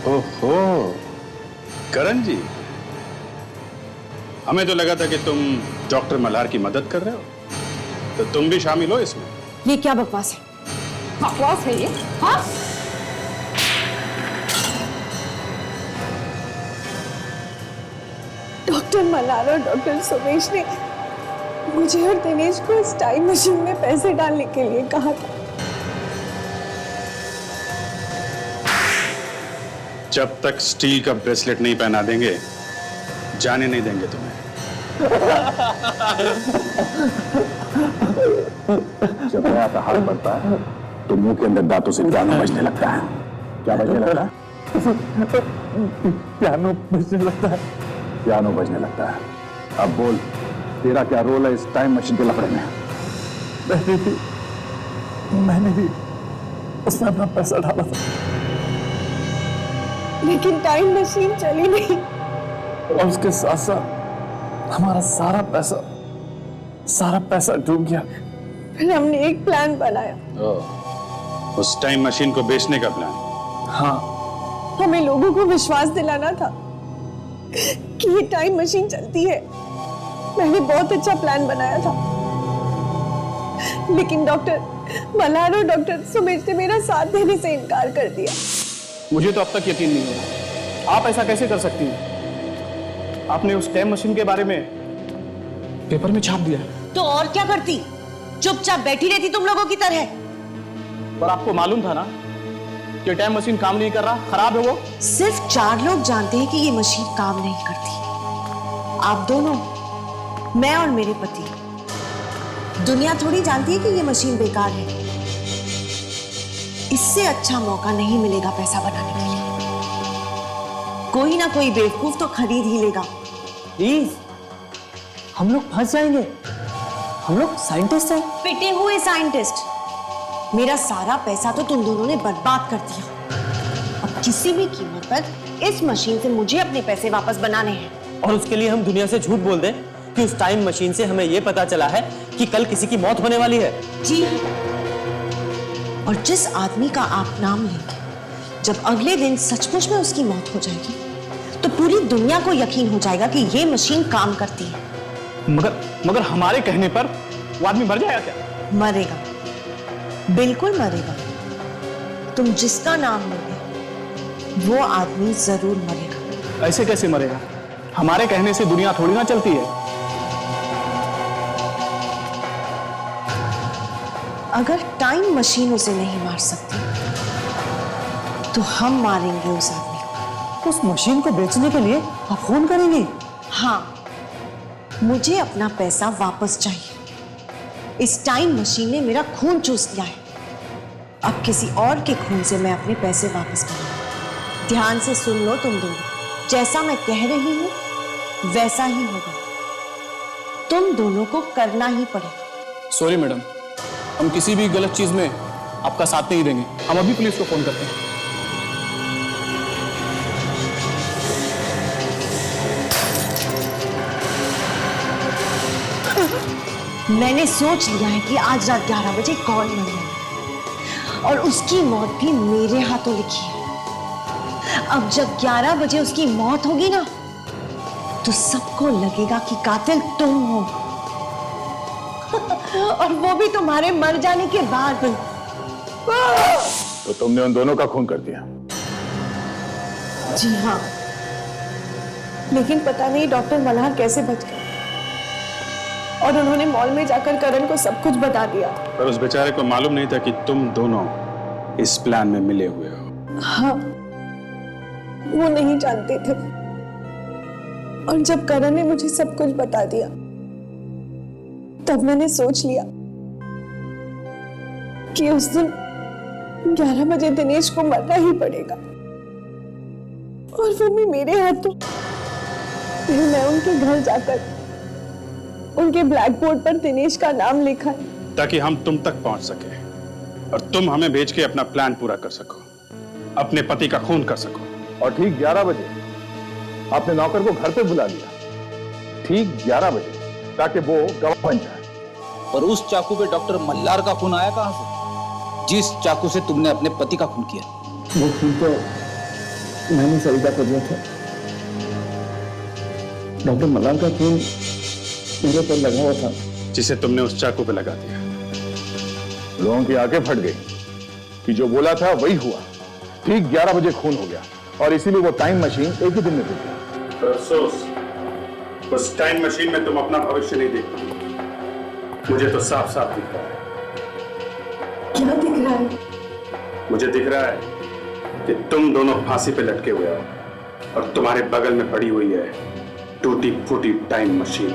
ओहो करण जी, हमें तो लगा था कि तुम डॉक्टर मल्हार की मदद कर रहे हो, तो तुम भी शामिल हो इसमें। ये क्या बकवास है? बकवास है ये? हाँ? डॉक्टर मल्हार और डॉक्टर सोमेश ने मुझे और दिनेश को इस टाइम मशीन में पैसे डालने के लिए कहा था। जब तक स्टील का ब्रेसलेट नहीं पहना देंगे, जाने नहीं देंगे तुम्हें। जब नया का हाथ बढ़ता है तो मुंह के अंदर दांतों से पियानो बजने लगता है। क्या बजने लगता है? पियानो बजने लगता है। पियानो बजने लगता है। अब बोल, तेरा क्या रोल है इस टाइम मशीन के लफड़े में? मैंने भी उसमें अपना पैसा डाला था, लेकिन टाइम मशीन चली नहीं। और उसके साथ साथ हमारा सारा पैसा डूब गया। फिर हमने एक प्लान बनाया। उस टाइम मशीन को बेचने का प्लान? हाँ, हमें लोगों को विश्वास दिलाना था कि ये टाइम मशीन चलती है। मैंने बहुत अच्छा प्लान बनाया था, लेकिन डॉक्टर मल्हार और डॉक्टर सोमेश ने मेरा साथ देने से इनकार कर दिया। मुझे तो अब तक यकीन नहीं हो रहा, आप ऐसा कैसे कर सकती हैं? आपने उस टाइम मशीन के बारे में पेपर में छाप दिया। तो और क्या करती, चुपचाप बैठी रहती तुम लोगों की तरह। पर आपको मालूम था ना कि टाइम मशीन काम नहीं कर रहा, खराब है वो। सिर्फ 4 लोग जानते हैं कि ये मशीन काम नहीं करती। आप दोनों, मैं और मेरे पति। दुनिया थोड़ी जानती है कि ये मशीन बेकार है। इससे अच्छा मौका नहीं मिलेगा पैसा बनाने के लिए। कोई ना कोई बेवकूफ तो खरीद ही लेगा। प्लीज, हम लोग फंस जाएंगे। हम लोग साइंटिस्ट हैं। पिटे हुए साइंटिस्ट। मेरा सारा पैसा तो तुम दोनों ने बर्बाद कर दिया। अब किसी भी कीमत पर इस मशीन से मुझे अपने पैसे वापस बनाने हैं। और उसके लिए हम दुनिया से झूठ बोल दें कि उस टाइम मशीन से हमें यह पता चला है कि कल किसी की मौत होने वाली है। जी, और जिस आदमी का आप नाम लेंगे, जब अगले दिन सचमुच में उसकी मौत हो जाएगी, तो पूरी दुनिया को यकीन हो जाएगा कि ये मशीन काम करती है। मगर हमारे कहने पर वो आदमी मर जाएगा क्या? मरेगा, बिल्कुल मरेगा। तुम जिसका नाम लोगे वो आदमी जरूर मरेगा। ऐसे कैसे मरेगा? हमारे कहने से दुनिया थोड़ी ना चलती है। अगर टाइम मशीन उसे नहीं मार सकती, तो हम मारेंगे उस आदमी को। उस मशीन को बेचने के लिए आप फोन करेंगे? हाँ, मुझे अपना पैसा वापस चाहिए। इस टाइम मशीन ने मेरा खून चूस लिया है। अब किसी और के खून से मैं अपने पैसे वापस करूंगा। ध्यान से सुन लो तुम दोनों, जैसा मैं कह रही हूं वैसा ही होगा। तुम दोनों को करना ही पड़ेगा। सॉरी मैडम, हम किसी भी गलत चीज में आपका साथ नहीं देंगे। हम अभी पुलिस को फोन करते हैं। मैंने सोच लिया है कि आज रात 11 बजे कौन मरने है, और उसकी मौत भी मेरे हाथों लिखी है। अब जब 11 बजे उसकी मौत होगी ना, तो सबको लगेगा कि कातिल तुम हो। और वो भी तुम्हारे मर जाने के बाद। तो तुमने उन दोनों का खून कर दिया? जी हाँ, लेकिन पता नहीं डॉक्टर मल्हार कैसे बच गए। और उन्होंने मॉल में जाकर करण को सब कुछ बता दिया। पर उस बेचारे को मालूम नहीं था कि तुम दोनों इस प्लान में मिले हुए हो। हाँ, वो नहीं जानते थे। और जब करण ने मुझे सब कुछ बता दिया तब मैंने सोच लिया कि उस दिन 11 बजे दिनेश को मरना ही पड़ेगा, और वो भी मेरे हाथों। फिर मैं उनके घर जाकर उनके ब्लैक बोर्ड पर दिनेश का नाम लिखा ताकि हम तुम तक पहुंच सके और तुम हमें भेज के अपना प्लान पूरा कर सको, अपने पति का खून कर सको। और ठीक 11 बजे आपने नौकर को घर पे बुला लिया, ठीक 11 बजे, ताकि वो गवाह बन जाए। और उस चाकू पे डॉक्टर मल्हार का खून आया कहां से, जिस चाकू से तुमने अपने पति का खून किया? वो खून तो मैंने सरिता को दिया था। डॉक्टर मल्हार का खून मेरे पर लगा हुआ था, जिसे तुमने उस चाकू पे लगा दिया। लोगों की आंखें फट गई कि जो बोला था वही हुआ। ठीक 11 बजे खून हो गया और इसीलिए वो टाइम मशीन एक ही दिन में टूट गया। अफसोस, उस टाइम मशीन में तुम अपना भविष्य नहीं देख पाओगे। मुझे तो साफ साफ दिख रहा है। क्या दिख रहा है? मुझे दिख रहा है कि तुम दोनों फांसी पे लटके हुए हो और तुम्हारे बगल में पड़ी हुई है टूटी फूटी टाइम मशीन।